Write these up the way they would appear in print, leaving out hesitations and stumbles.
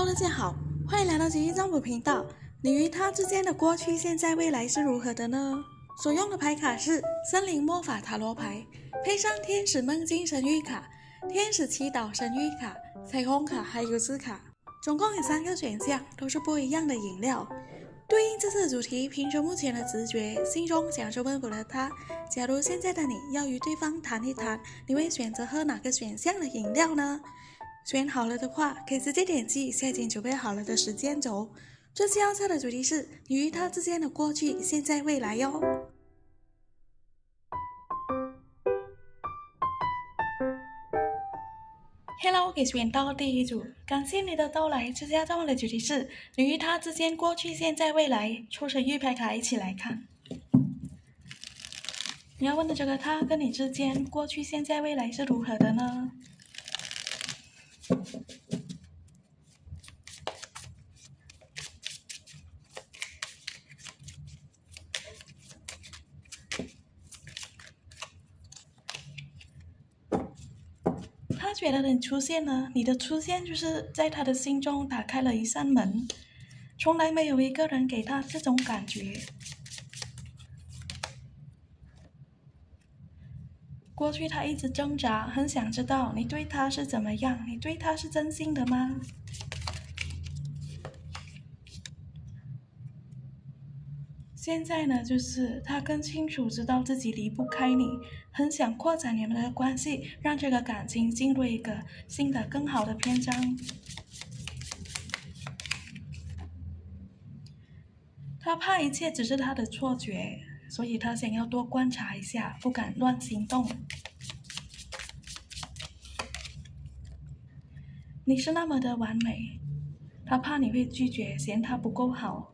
大家好，欢迎来到奇异占卜频道。你与他之间的过去、现在、未来是如何的呢？所用的牌卡是森林魔法塔罗牌，配上天使梦境神谕卡、天使祈祷神谕卡、彩虹卡还有字卡，总共有3个选项，都是不一样的饮料。对应这次的主题，凭着目前的直觉，心中享受奔赴的他，假如现在的你要与对方谈一谈，你会选择喝哪个选项的饮料呢？选好了的话，可以直接点击下已准备好了的时间轴。这次要测的主题是你与他之间的过去、现在、未来哟。Hello， 给选到第一组，感谢你的到来。这次要召唤的主题是你与他之间过去、现在、未来。抽成玉牌卡一起来看。你要问的这个他跟你之间过去、现在、未来是如何的呢？他觉得你出现了，你的出现就是在他的心中打开了一扇门，从来没有一个人给他这种感觉。过去他一直挣扎，很想知道你对他是怎么样，你对他是真心的吗？现在呢，就是他更清楚知道自己离不开你，很想扩展你们的关系，让这个感情进入一个新的更好的篇章。他怕一切只是他的错觉，所以他想要多观察一下，不敢乱行动。你是那么的完美，他怕你会拒绝，嫌他不够好。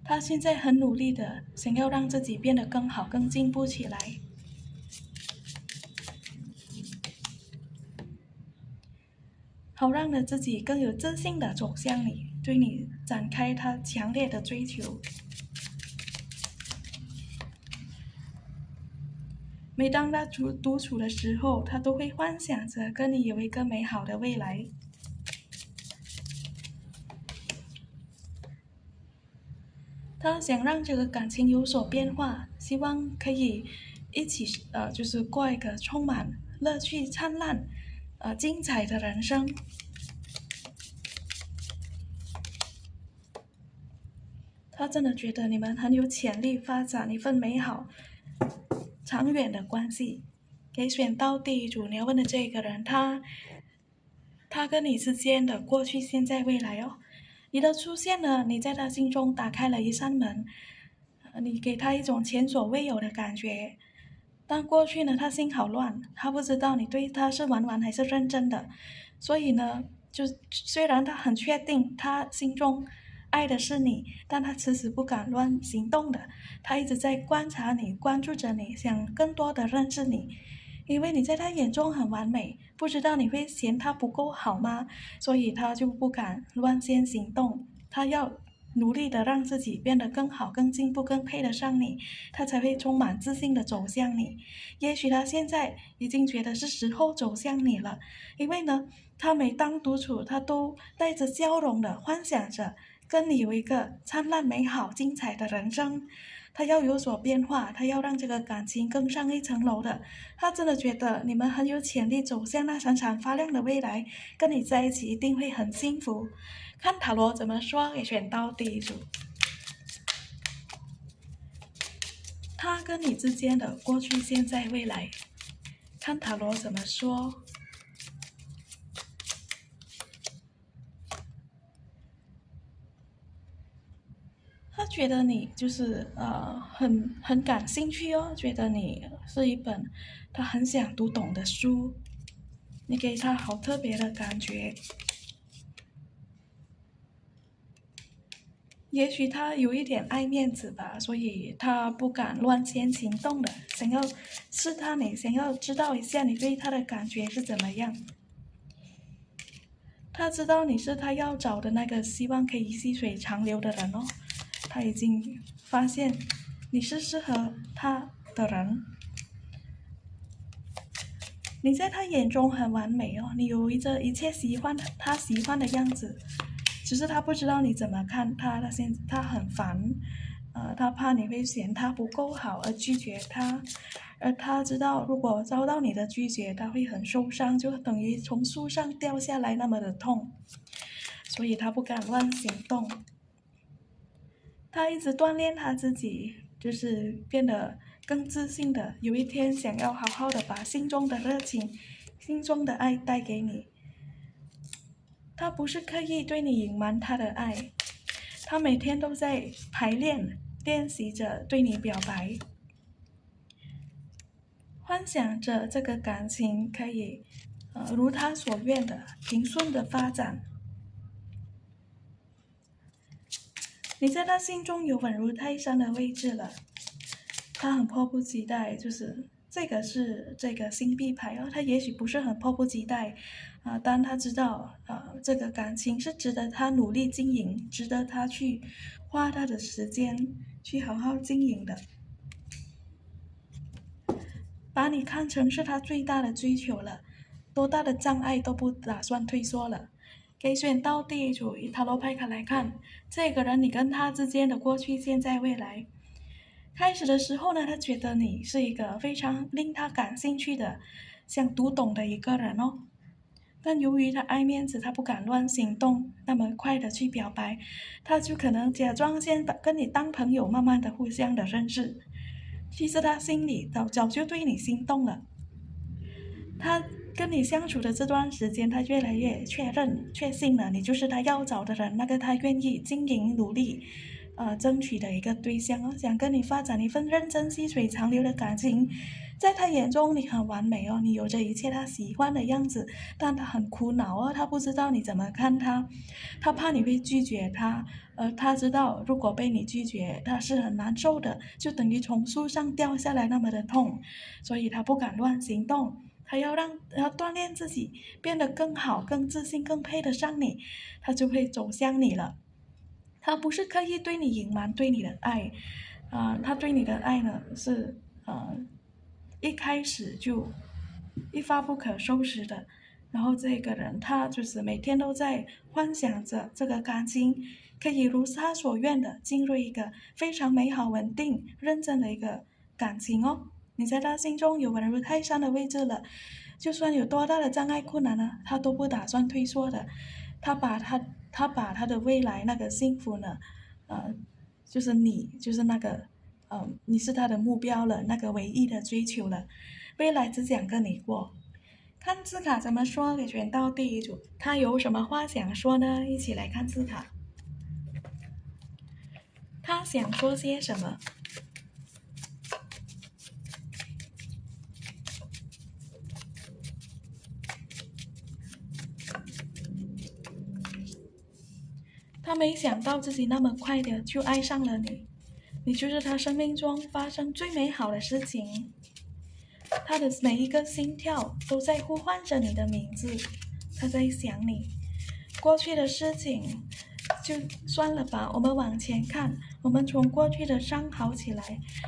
他现在很努力的想要让自己变得更好、更进步起来。好让了自己更有自信的走向你，对你展开他强烈的追求。每当他独处的时候，他都会幻想着跟你有一个美好的未来。他想让这个感情有所变化，希望可以一起就是过一个充满乐趣、灿烂、精彩的人生。他真的觉得你们很有潜力发展一份美好、长远的关系。给选到第一组，你要问的这个人，他跟你之间的过去、现在、未来哦。你的出现呢，你在他心中打开了一扇门，你给他一种前所未有的感觉。但过去呢，他心好乱，他不知道你对他是玩还是认真的，所以呢，就虽然他很确定他心中爱的是你，但他迟迟不敢乱行动的。他一直在观察你，关注着你，想更多的认识你。因为你在他眼中很完美，不知道你会嫌他不够好吗？所以他就不敢乱先行动，他要努力的让自己变得更好、更进步、更配得上你，他才会充满自信的走向你。也许他现在已经觉得是时候走向你了，因为呢，他每当独处，他都带着笑容的幻想着跟你有一个灿烂、美好、精彩的人生。他要有所变化，他要让这个感情更上一层楼的。他真的觉得你们很有潜力走向那闪闪发亮的未来，跟你在一起一定会很幸福。看塔罗怎么说，给选到第一组。他跟你之间的过去、现在、未来，看塔罗怎么说。他觉得你就是很感兴趣哦，觉得你是一本他很想读懂的书，你给他好特别的感觉。也许他有一点爱面子吧，所以他不敢乱先行动的，想要试探你，想要知道一下你对他的感觉是怎么样。他知道你是他要找的那个希望可以细水长流的人哦。他已经发现你是适合他的人，你在他眼中很完美哦，你有着一切他喜欢的样子，只是他不知道你怎么看他，他很烦，他怕你会嫌他不够好而拒绝他，而他知道如果遭到你的拒绝，他会很受伤，就等于从树上掉下来那么的痛，所以他不敢乱行动。他一直锻炼他自己，就是变得更自信的。有一天，想要好好的把心中的热情、心中的爱带给你。他不是刻意对你隐瞒他的爱，他每天都在排练、练习着对你表白，幻想着这个感情可以，如他所愿的平顺的发展。你在他心中有稳如泰山的位置了，他很迫不及待，就是这个星币牌哦，他也许不是很迫不及待，但他知道，这个感情是值得他努力经营，值得他去花他的时间去好好经营的，把你看成是他最大的追求了，多大的障碍都不打算退缩了。给选到第一组以塔罗牌卡来看，这个人你跟他之间的过去、现在、未来。开始的时候呢，他觉得你是一个非常令他感兴趣的、想读懂的一个人哦。但由于他爱面子，他不敢乱行动，那么快的去表白，他就可能假装先跟你当朋友，慢慢的互相的认识。其实他心里早就对你心动了。他跟你相处的这段时间，他越来越确信了你就是他要找的人，那个他愿意经营努力，争取的一个对象哦，想跟你发展一份认真细水长流的感情。在他眼中你很完美哦，你有着一切他喜欢的样子，但他很苦恼哦，他不知道你怎么看他，他怕你会拒绝他，他知道如果被你拒绝，他是很难受的，就等于从树上掉下来那么的痛，所以他不敢乱行动。他要锻炼自己，变得更好、更自信、更配得上你，他就会走向你了。他不是刻意对你隐瞒对你的爱，他对你的爱呢是一开始就一发不可收拾的。然后这个人他就是每天都在幻想着这个感情可以如他所愿的进入一个非常美好、稳定、认真的一个感情哦。你在他心中有稳如泰山的位置了，就算有多大的障碍困难呢，他都不打算退缩的。他把他的未来那个幸福呢，就是你就是那个，你是他的目标了，那个唯一的追求了，未来只想跟你过。看字卡怎么说？给选到第一组，他有什么话想说呢？一起来看字卡，他想说些什么？他没想到自己那么快的就爱上了你，你就是他生命中发生最美好的事情。他的每一个心跳都在呼唤着你的名字，他在想你。过去的事情就算了吧，我们往前看，我们从过去的伤好起来。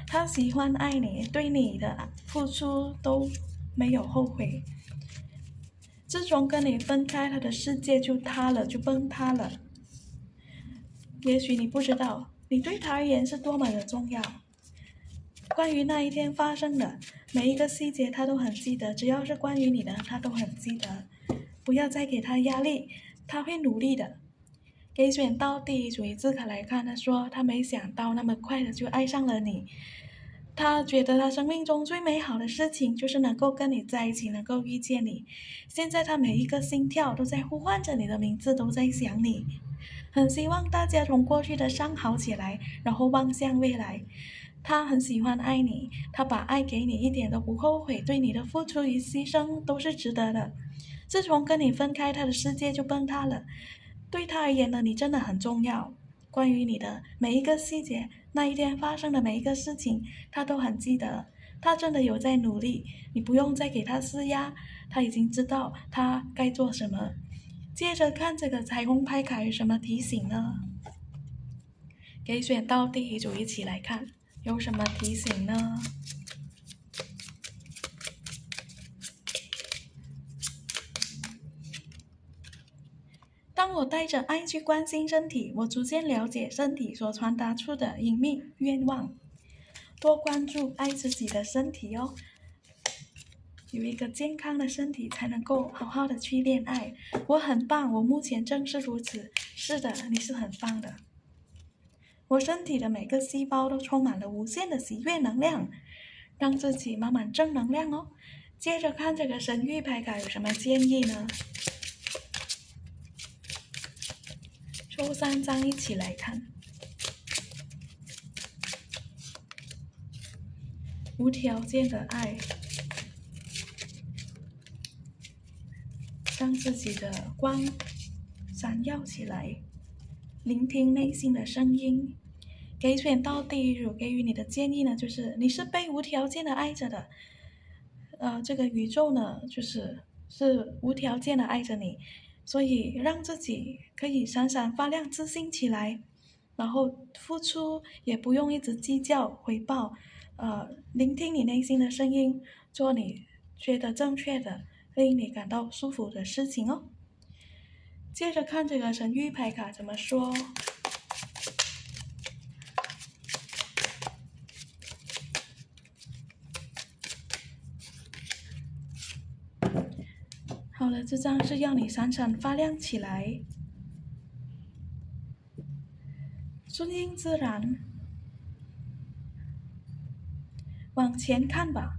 他喜欢爱你，对你的付出都没有后悔。自从跟你分开，他的世界就塌了，就崩塌了。也许你不知道，你对他而言是多么的重要。关于那一天发生的每一个细节，他都很记得。只要是关于你的，他都很记得。不要再给他压力，他会努力的。给选到第一组以字卡来看，他说他没想到那么快的就爱上了你。他觉得他生命中最美好的事情就是能够跟你在一起，能够遇见你。现在他每一个心跳都在呼唤着你的名字，都在想你。很希望大家从过去的伤好起来，然后望向未来。他很喜欢爱你，他把爱给你，一点都不后悔，对你的付出与牺牲都是值得的。自从跟你分开，他的世界就崩塌了。对他而言呢，你真的很重要。关于你的每一个细节，那一天发生的每一个事情，他都很记得。他真的有在努力，你不用再给他施压，他已经知道他该做什么。接着看这个彩虹牌卡有什么提醒呢？给选到第一组一起来看，有什么提醒呢？当我带着爱去关心身体，我逐渐了解身体所传达出的隐秘愿望。多关注爱自己的身体哦，有一个健康的身体才能够好好的去恋爱。我很棒，我目前正是如此。是的，你是很棒的。我身体的每个细胞都充满了无限的喜悦能量，让自己满满正能量哦。接着看这个神谕牌卡有什么建议呢？抽3张一起来看。无条件的爱，让自己的光闪耀起来，聆听内心的声音。给选到第一组给予你的建议呢，就是你是被无条件的爱着的。这个宇宙呢，是无条件的爱着你，所以让自己可以闪闪发亮，自信起来，然后付出也不用一直计较回报，聆听你内心的声音，做你觉得正确的，令你感到舒服的事情哦。接着看这个神谕牌卡怎么说。好了，这张是要你闪闪发亮起来，顺应自然，往前看吧，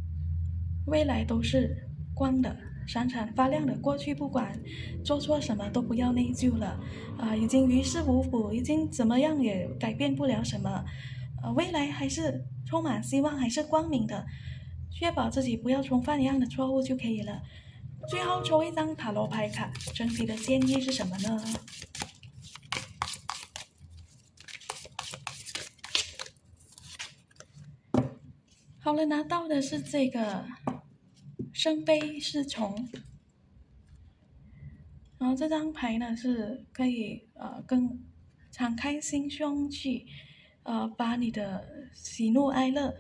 未来都是光的，闪闪发亮的。过去不管做错什么都不要内疚了，已经于事无补，已经怎么样也改变不了什么，未来还是充满希望，还是光明的，确保自己不要重犯一样的错误就可以了。最后抽一张塔罗牌卡，整体的建议是什么呢？好了，拿到的是这个圣杯侍从，然后这张牌呢是可以更敞开心胸去把你的喜怒哀乐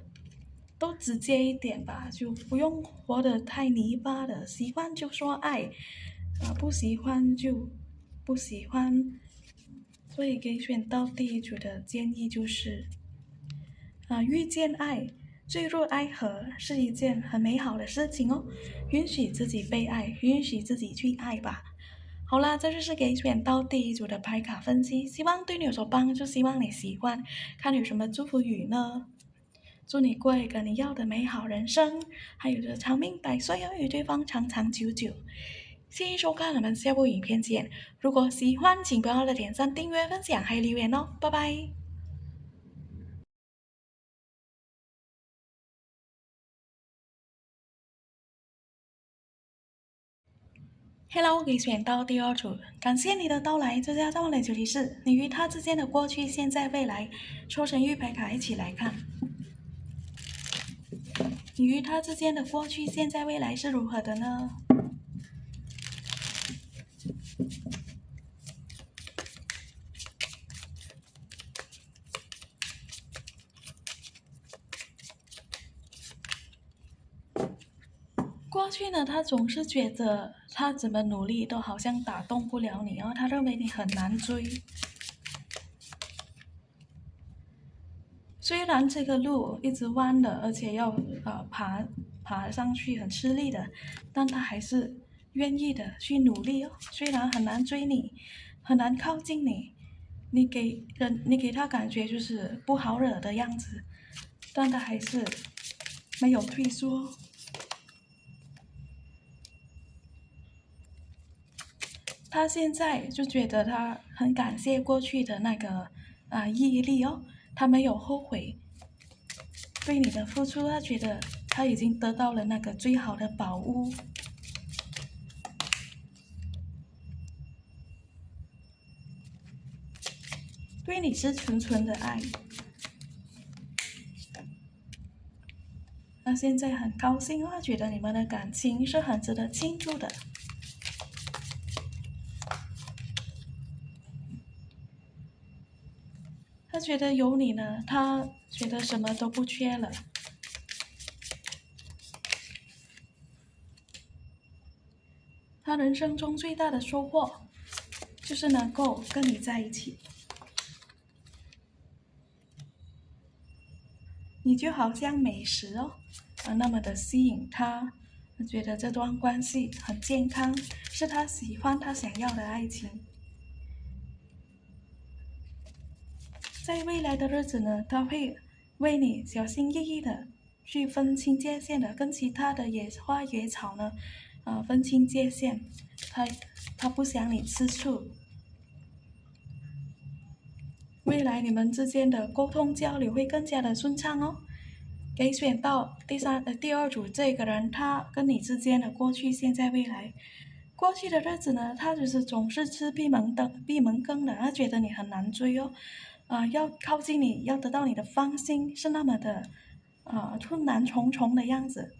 都直接一点吧，就不用活得太泥巴的，喜欢就说爱，不喜欢就不喜欢。所以给选到第一组的建议就是遇见爱，坠入爱河是一件很美好的事情哦，允许自己被爱，允许自己去爱吧。好啦，这就是给选到第一组的牌卡分析，希望对你有所帮助，希望你喜欢。看有什么祝福语呢？祝你过一个你要的美好人生，还有着长命百岁哦，与对方长长久久。谢谢收看，我们下部影片见。如果喜欢，请不要忘了点赞、订阅、分享还有留言哦，拜拜。Hello，给选到第二组，感谢你的到来。这家到的主题是你与他之间的过去、现在、未来。抽神谕牌卡一起来看，你与他之间的过去、现在、未来是如何的呢？过去呢，他总是觉得他怎么努力都好像打动不了你哦，他认为你很难追。虽然这个路一直弯的，而且要爬上去很吃力的，但他还是愿意的去努力哦。虽然很难追你，很难靠近你，你给他感觉就是不好惹的样子，但他还是没有退缩。他现在就觉得他很感谢过去的那个毅力哦，他没有后悔对你的付出，他觉得他已经得到了那个最好的宝物。对你是纯纯的爱，他现在很高兴哦，觉得你们的感情是很值得庆祝的。他觉得有你呢，他觉得什么都不缺了。他人生中最大的收获，就是能够跟你在一起。你就好像美食哦，那么的吸引他，觉得这段关系很健康，是他喜欢他想要的爱情。在未来的日子呢，他会为你小心翼翼的去分清界限的，跟其他的野花野草呢，分清界限。他不想你吃醋。未来你们之间的沟通交流会更加的顺畅哦。给选到第二组这个人，他跟你之间的过去、现在、未来。过去的日子呢，他就是总是吃闭门羹的，他觉得你很难追哦。要靠近你，要得到你的芳心，是那么的困难重重的样子。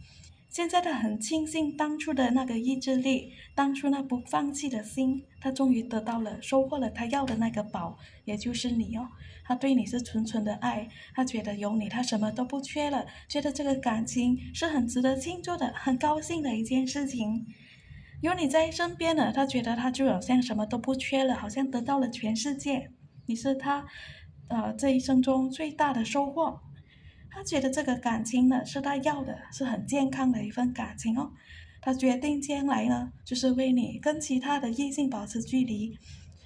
现在他很庆幸当初的那个意志力，当初那不放弃的心，他终于得到了，收获了他要的那个宝，也就是你哦。他对你是纯纯的爱，他觉得有你，他什么都不缺了，觉得这个感情是很值得庆祝的，很高兴的一件事情。有你在身边了，他觉得他就好像什么都不缺了，好像得到了全世界。你是他，这一生中最大的收获。他觉得这个感情呢，是他要的，是很健康的一份感情哦。他决定将来呢，就是为你跟其他的异性保持距离，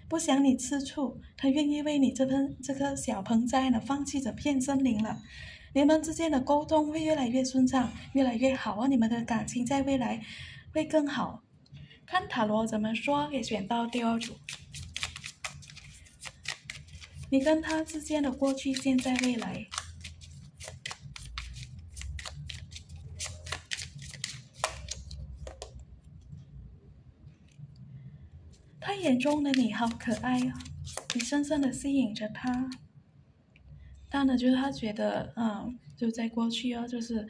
不想你吃醋。他愿意为你这个小盆栽呢，放弃这片森林了。你们之间的沟通会越来越顺畅，越来越好哦。你们的感情在未来会更好。看塔罗怎么说，给选到第二组。你跟他之间的过去、现在、未来。他眼中的你好可爱哦，你深深的吸引着他。但呢，就是他觉得，就在过去哦，就是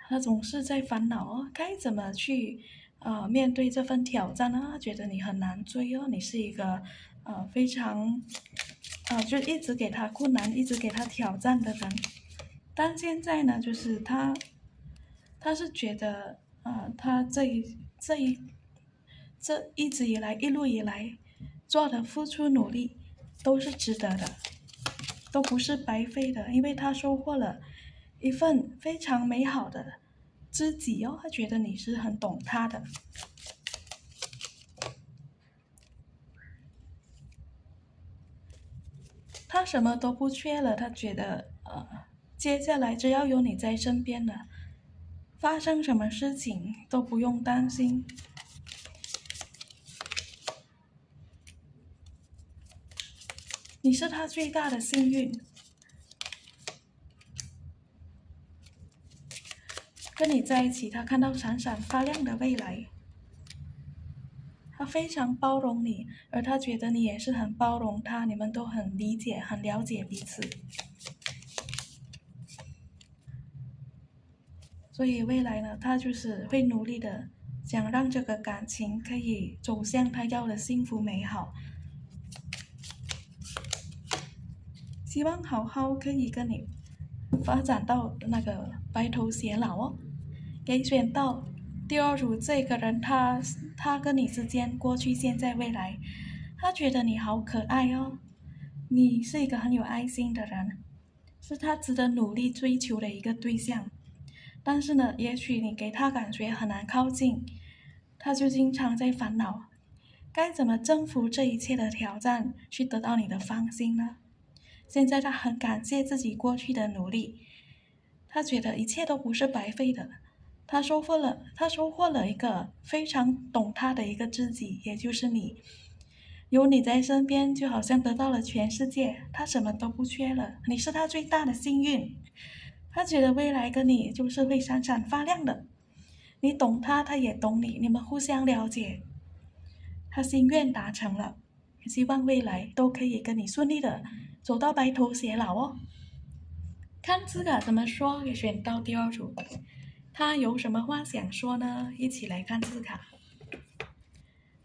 他总是在烦恼哦，该怎么去面对这份挑战呢？他觉得你很难追哦，你是一个非常就一直给他困难，一直给他挑战的人。但现在呢，就是他是觉得他这一直以来一路以来做的付出努力都是值得的，都不是白费的，因为他收获了一份非常美好的知己哦，他觉得你是很懂他的。他什么都不缺了，他觉得接下来只要有你在身边了，发生什么事情都不用担心。你是他最大的幸运，跟你在一起，他看到闪闪发亮的未来。他非常包容你，而他觉得你也是很包容他，你们都很理解、很了解彼此。所以未来呢，他就是会努力的，想让这个感情可以走向他要的幸福美好。希望好好可以跟你发展到那个白头偕老哦。给选到第二组这个人，他跟你之间过去、现在、未来，他觉得你好可爱哦，你是一个很有爱心的人，是他值得努力追求的一个对象。但是呢，也许你给他感觉很难靠近，他就经常在烦恼，该怎么征服这一切的挑战，去得到你的芳心呢？现在他很感谢自己过去的努力，他觉得一切都不是白费的。他收获了一个非常懂他的一个知己，也就是你。有你在身边，就好像得到了全世界，他什么都不缺了。你是他最大的幸运。他觉得未来跟你就是会闪闪发亮的。你懂他，他也懂你，你们互相了解。他心愿达成了，希望未来都可以跟你顺利的走到白头偕老哦。看字卡怎么说，也选到第二组。他有什么话想说呢？一起来看字卡。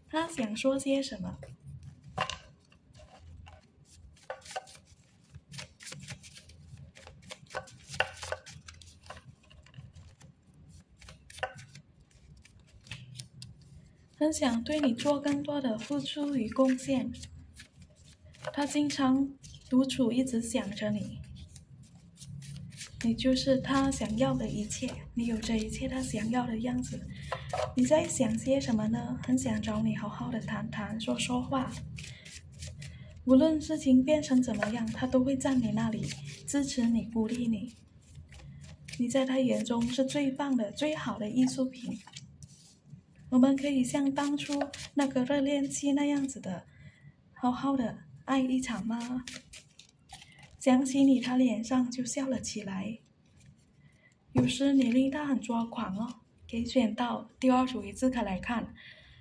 他想说些什么？很想对你做更多的付出与贡献，他经常独处，一直想着你。你就是他想要的一切，你有着一切他想要的样子。你在想些什么呢？很想找你好好的谈谈，说说话。无论事情变成怎么样，他都会在你那里支持你、鼓励你。你在他眼中是最棒的、最好的艺术品。我们可以像当初那个热恋期那样子的，好好的爱一场吗？想起你，他脸上就笑了起来。有时你令他很抓狂哦。给选到第二组一字卡来看，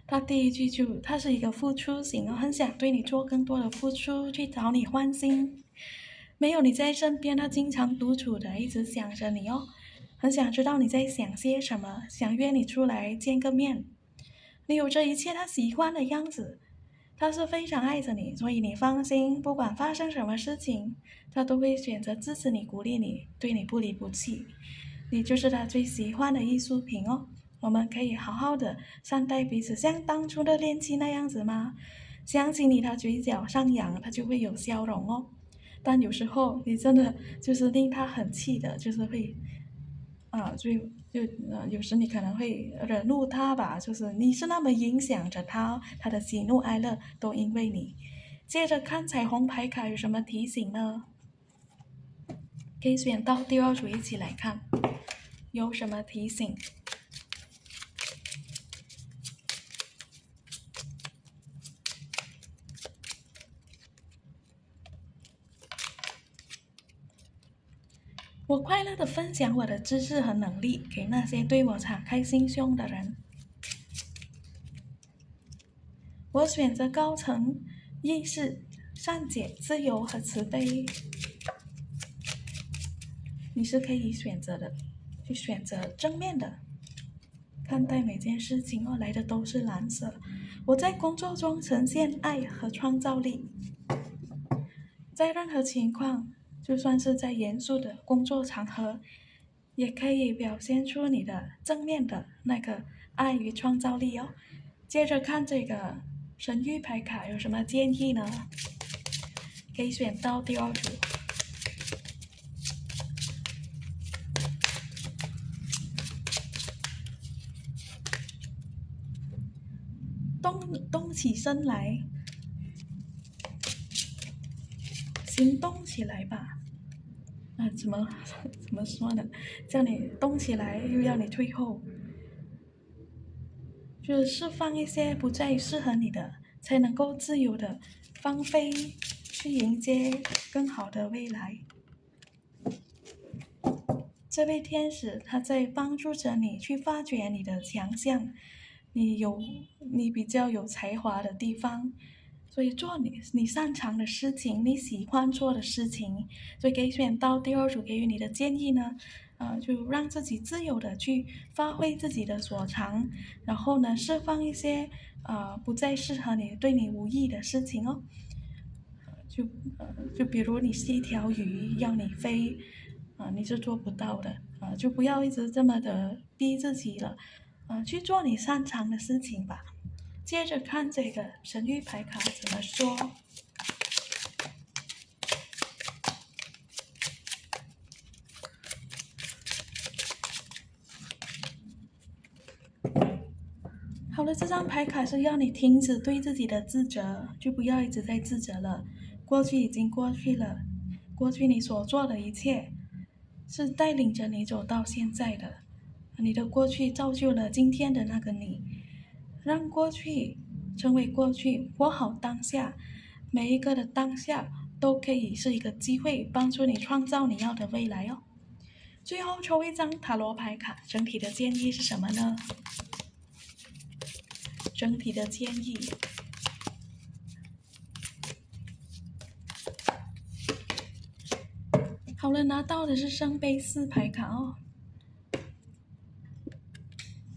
他第一句就他是一个付出型哦，很想对你做更多的付出，去讨你欢心。没有你在身边，他经常独处的，一直想着你哦，很想知道你在想些什么，想约你出来见个面。你有着一切他喜欢的样子。他是非常爱着你，所以你放心，不管发生什么事情，他都会选择支持你、鼓励你，对你不离不弃。你就是他最喜欢的艺术品哦。我们可以好好的善待彼此，像当初的恋情那样子吗？想起你，他嘴角上扬，他就会有笑容哦。但有时候你真的就是令他很气的，就是会有时你可能会惹怒他吧，就是你是那么影响着他，他的喜怒哀乐都因为你。接着看彩虹牌卡有什么提醒呢？可以选到第二组一起来看，有什么提醒？我快乐地分享我的知识和能力给那些对我敞开心胸的人。我选择高层意识、善解、自由和慈悲。你是可以选择的，去选择正面的看待每件事情哦，来的都是蓝色。我在工作中呈现爱和创造力，在任何情况，就算是在严肃的工作场合，也可以表现出你的正面的那个爱与创造力哦。接着看这个神谕牌卡有什么建议呢？可以选到第二组。动起身来，行动起来吧。怎么说呢？叫你动起来，又要你退后，就是释放一些不再适合你的，才能够自由的放飞，去迎接更好的未来。这位天使他在帮助着你去发掘你的强项，你比较有才华的地方，所以做你擅长的事情，你喜欢做的事情。所以给选到第二组给予你的建议呢，就让自己自由的去发挥自己的所长，然后呢释放一些不再适合你、对你无益的事情哦。就比如你是一条鱼，要你飞，你是做不到的，就不要一直这么的逼自己了，去做你擅长的事情吧。接着看这个神谕牌卡怎么说。好了，这张牌卡是要你停止对自己的自责，就不要一直在自责了。过去已经过去了，过去你所做的一切是带领着你走到现在的，你的过去造就了今天的那个你。让过去成为过去，活好当下，每一个的当下都可以是一个机会，帮助你创造你要的未来哦。最后抽一张塔罗牌卡，整体的建议是什么呢？整体的建议，好了，拿到的是圣杯4牌卡哦。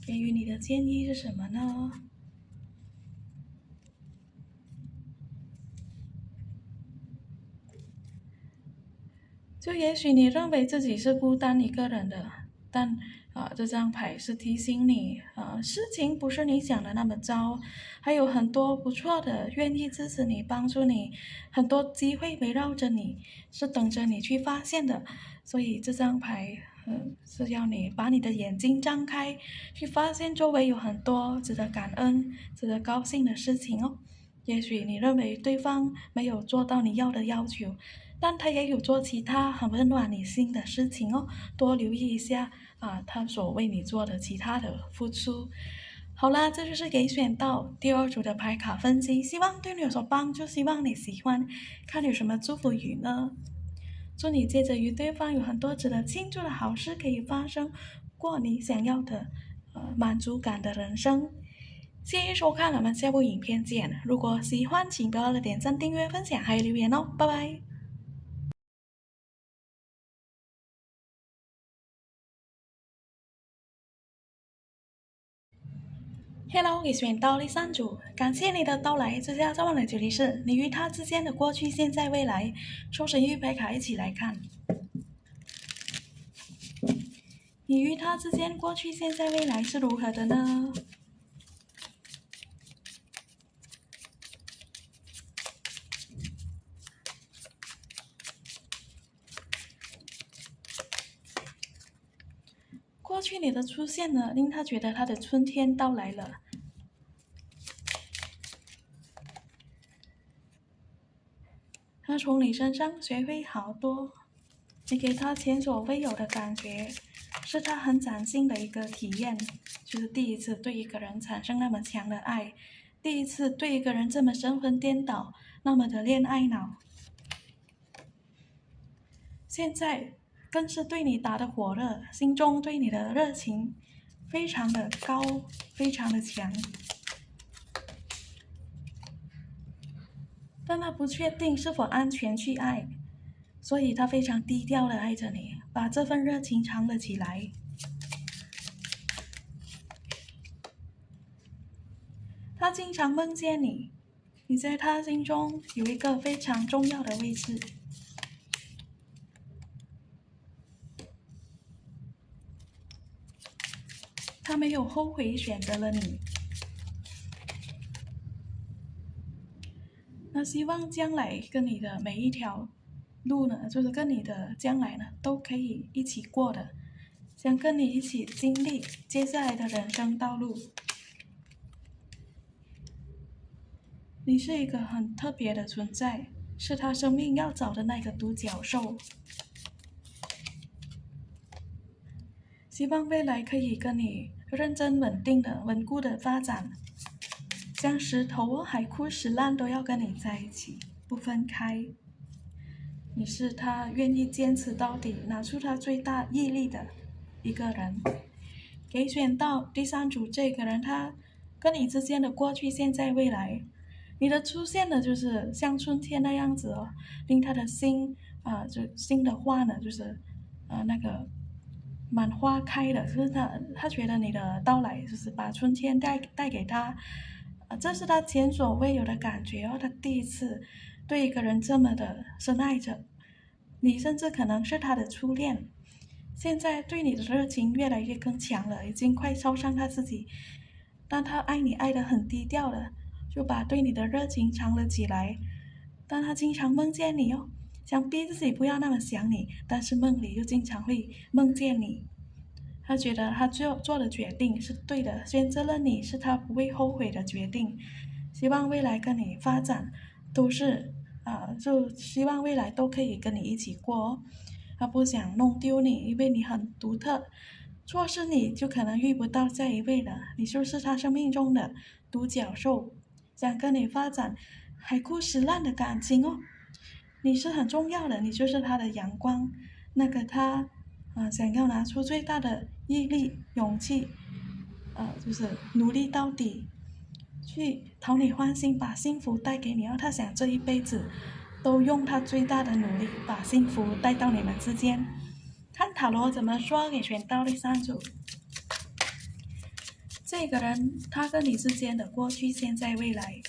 给予你的建议是什么呢？就也许你认为自己是孤单一个人的，但这张牌是提醒你，事情不是你想的那么糟，还有很多不错的，愿意支持你、帮助你，很多机会围绕着你，是等着你去发现的。所以这张牌，是要你把你的眼睛张开，去发现周围有很多值得感恩、值得高兴的事情哦。也许你认为对方没有做到你要的要求，但他也有做其他很温暖你心的事情哦。多留意一下他所为你做的其他的付出。好啦，这就是给选到第二组的牌卡分析，希望对你有所帮助，希望你喜欢。看有什么祝福语呢？祝你接着与对方有很多值得庆祝的好事可以发生，过你想要的满足感的人生。谢谢收看，我们下部影片见。如果喜欢，请不要忘了点赞、订阅、分享还有留言哦，拜拜。Hello，你选到第三组，感谢你的到来。接下来要问的主题是你与他之间的过去、现在、未来。抽神谕牌卡一起来看，你与他之间过去、现在、未来是如何的呢？过去你的出现呢，令他觉得他的春天到来了。他从你身上学会好多，你给他前所未有的感觉，是他很崭新的一个体验，就是第一次对一个人产生那么强的爱，第一次对一个人这么神魂颠倒，那么的恋爱脑。现在更是对你打得火热，心中对你的热情非常的高，非常的强。但他不确定是否安全去爱，所以他非常低调的爱着你，把这份热情藏了起来。他经常梦见你，你在他心中有一个非常重要的位置。他没有后悔选择了你。那希望将来跟你的每一条路呢，就是跟你的将来呢，都可以一起过的，想跟你一起经历接下来的人生道路。你是一个很特别的存在，是他生命要找的那个独角兽。希望未来可以跟你认真、稳定的、稳固的发展，像石头、海枯石烂都要跟你在一起，不分开。你是他愿意坚持到底，拿出他最大毅力的一个人。给选到第三组这个人，他跟你之间的过去、现在、未来，你的出现呢，就是像春天那样子哦，令他的心就心的花呢，就是那个满花开的，就是他觉得你的到来就是把春天带给他，这是他前所未有的感觉哦，他第一次对一个人这么的深爱着，你甚至可能是他的初恋。现在对你的热情越来越更强了，已经快超上他自己。但他爱你爱得很低调了，就把对你的热情藏了起来。但他经常梦见你哦，想逼自己不要那么想你，但是梦里又经常会梦见你。他觉得他做的决定是对的，选择了你是他不会后悔的决定。希望未来跟你发展都是就希望未来都可以跟你一起过哦。他不想弄丢你，因为你很独特，错失你就可能遇不到下一位了。你就是他生命中的独角兽，想跟你发展海枯石烂的感情哦。你是很重要的，你就是他的阳光，那个他想要拿出最大的毅力、勇气，就是努力到底，去讨你欢心，把幸福带给你。然后他想这一辈子都用他最大的努力，把幸福带到你们之间。看塔罗怎么说，给选到第三组。这个人他跟你之间的过去、现在、未来，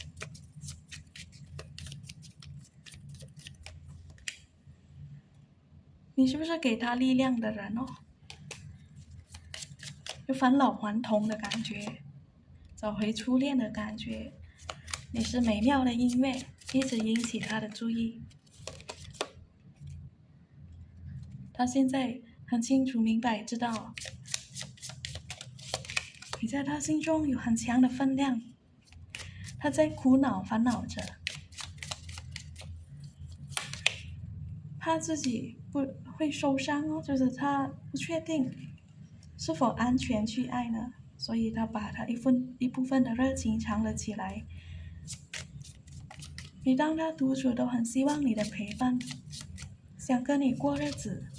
你是不是给他力量的人哦？就返老还童的感觉，找回初恋的感觉。你是美妙的音乐，一直引起他的注意。他现在很清楚明白，知道你在他心中有很强的分量。他在苦恼烦恼着，怕自己不会受伤哦，就是他不确定是否安全去爱呢，所以他把他一部分的热情藏了起来。每当他独处，都很希望你的陪伴，想跟你过日子。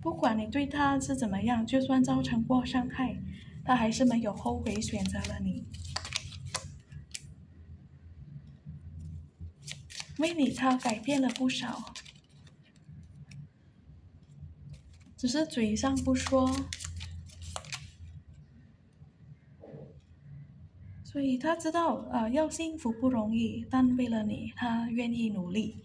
不管你对他是怎么样，就算造成过伤害，他还是没有后悔选择了你。为你，他改变了不少，只是嘴上不说。所以他知道，要幸福不容易，但为了你，他愿意努力。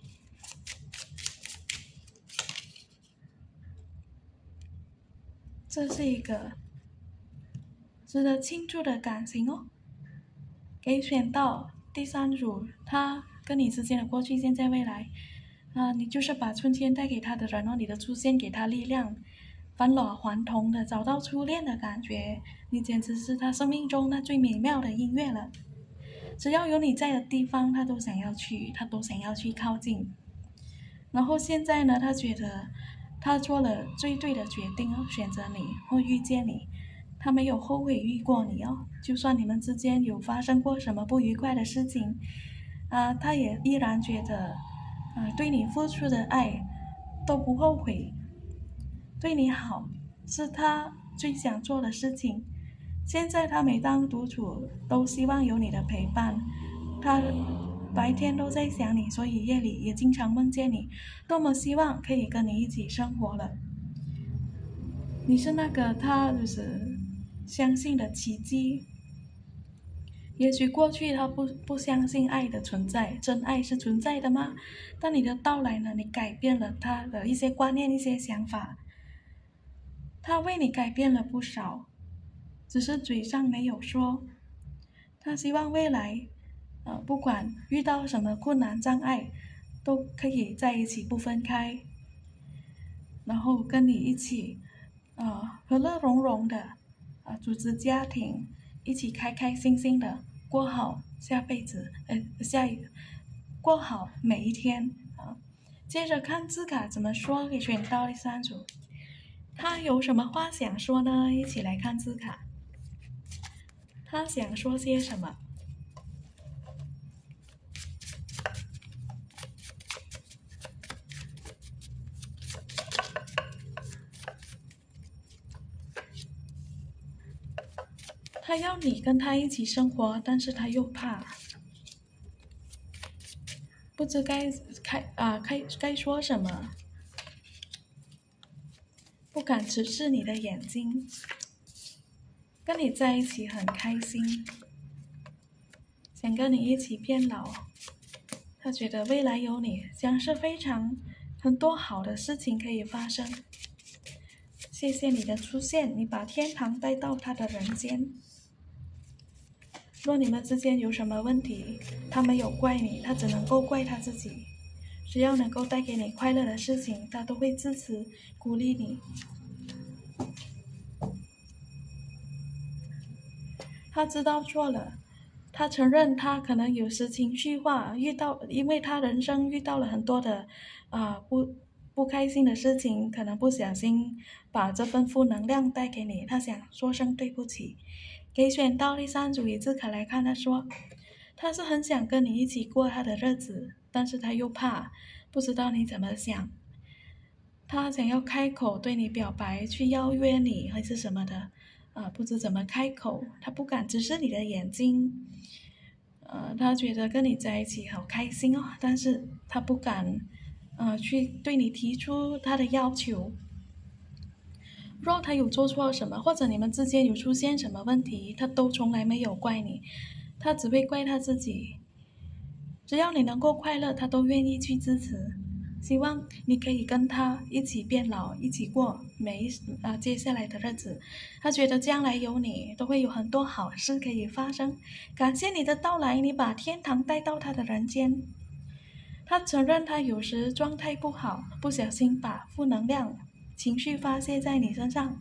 这是一个值得庆祝的感情哦。给选到第3组，他跟你之间的过去、现在、未来，你就是把春天带给他的人哦，你的出现给他力量，返老还童的，找到初恋的感觉，你简直是他生命中那最美妙的音乐了。只要有你在的地方，他都想要去，他都想要去靠近。然后现在呢，他觉得他做了最对的决定哦，选择你或遇见你。他没有后悔遇过你哦，就算你们之间有发生过什么不愉快的事情，他也依然觉得，对你付出的爱都不后悔，对你好是他最想做的事情。现在他每当独处，都希望有你的陪伴。他白天都在想你，所以夜里也经常梦见你，多么希望可以跟你一起生活了。你是那个他就是相信的奇迹。也许过去他不相信爱的存在，真爱是存在的吗？但你的到来呢，你改变了他的一些观念、一些想法，他为你改变了不少，只是嘴上没有说。他希望未来，不管遇到什么困难障碍，都可以在一起不分开，然后跟你一起，和乐融融的，组织家庭，一起开开心心的过好下辈子，过好每一天啊。接着看字卡怎么说，给选到第3组，他有什么话想说呢？一起来看字卡，他想说些什么？他要你跟他一起生活，但是他又怕，不知该说什么，不敢直视你的眼睛。跟你在一起很开心，想跟你一起变老。他觉得未来有你，将是很多好的事情可以发生。谢谢你的出现，你把天堂带到他的人间。若你们之间有什么问题，他没有怪你，他只能够怪他自己。只要能够带给你快乐的事情，他都会支持鼓励你。他知道错了，他承认他可能有时情绪化，因为他人生遇到了很多的不开心的事情，可能不小心把这份负能量带给你，他想说声对不起。给选到第3组，以字卡来看，他说他是很想跟你一起过他的日子，但是他又怕，不知道你怎么想。他想要开口对你表白，去邀约你还是什么的，不知怎么开口，他不敢直视你的眼睛。他觉得跟你在一起好开心哦，但是他不敢去对你提出他的要求。若他有做错什么，或者你们之间有出现什么问题，他都从来没有怪你，他只会怪他自己。只要你能够快乐，他都愿意去支持。希望你可以跟他一起变老，一起过接下来的日子。他觉得将来有你，都会有很多好事可以发生。感谢你的到来，你把天堂带到他的人间。他承认他有时状态不好，不小心把负能量情绪发泄在你身上。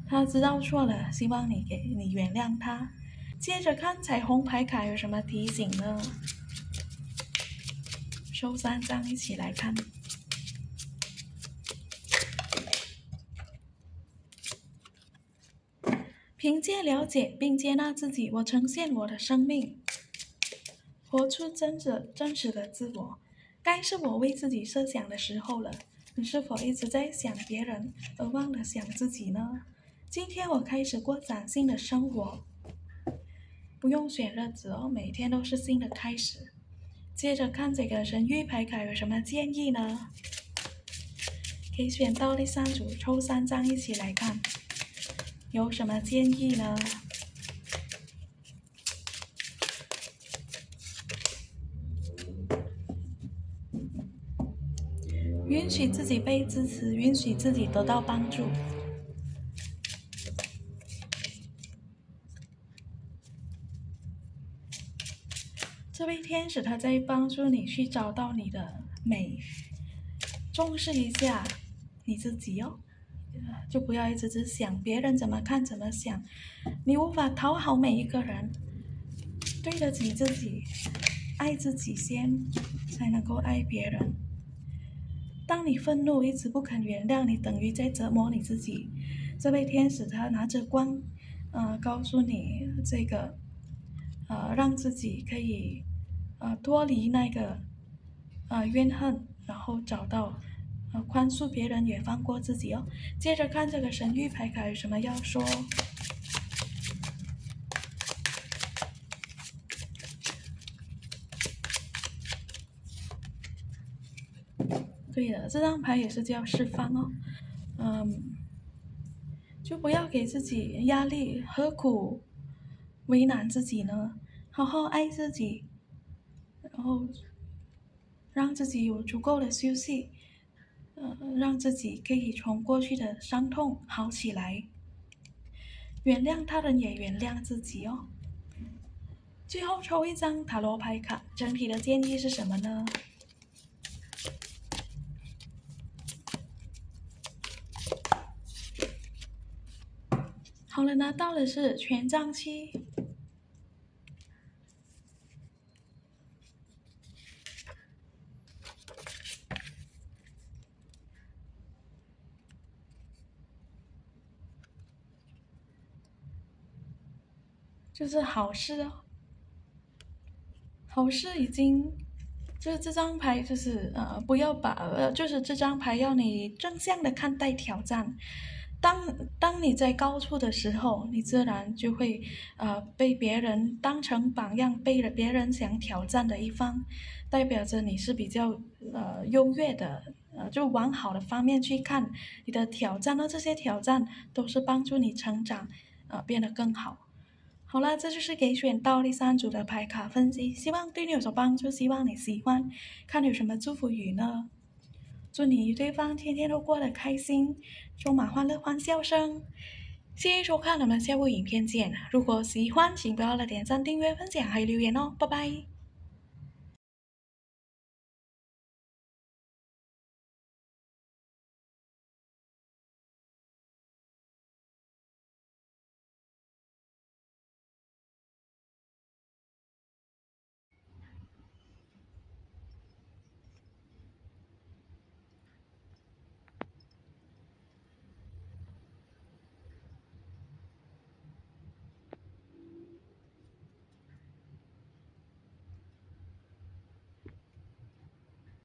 他知道错了，希望你原谅他。接着看彩虹牌卡有什么提醒呢？抽3张一起来看。凭借了解并接纳自己，我呈现我的生命，活出真实的自我。该是我为自己设想的时候了。你是否一直在想别人，而忘了想自己呢？今天我开始过崭新的生活，不用选日子哦，每天都是新的开始。接着看这个神谕牌卡有什么建议呢？可以选到第3组，抽3张一起来看，有什么建议呢？允许自己被支持，允许自己得到帮助。这位天使他在帮助你去找到你的美，重视一下你自己哦，就不要一直只想别人怎么看怎么想。你无法讨好每一个人，对得起自己，爱自己先，才能够爱别人。当你愤怒一直不肯原谅，你等于在折磨你自己。这位天使他拿着光，告诉你这个，让自己可以，脱离那个，怨恨，然后找到，宽恕别人也放过自己哦。接着看这个神谕牌卡有什么要说。对的，这张牌也是叫释放哦。就不要给自己压力，何苦为难自己呢？好好爱自己，然后让自己有足够的休息，让自己可以从过去的伤痛好起来。原谅他人，也原谅自己哦。最后抽一张塔罗牌卡，整体的建议是什么呢？好了，拿到的是权杖7。就是好事哦，好事已经，就是这张牌就是不要把就是这张牌要你正向的看待挑战。当你在高处的时候，你自然就会被别人当成榜样，被别人想挑战的一方，代表着你是比较优越的，就往好的方面去看你的挑战，那这些挑战都是帮助你成长，变得更好。好啦，这就是给选到第3组的牌卡分析，希望对你有所帮助，希望你喜欢。看有什么祝福语呢？祝你与对方天天都过得开心，充满欢乐欢笑声。谢谢收看，我们下部影片见。如果喜欢，请不要忘了点赞、订阅、分享还有留言哦，拜拜。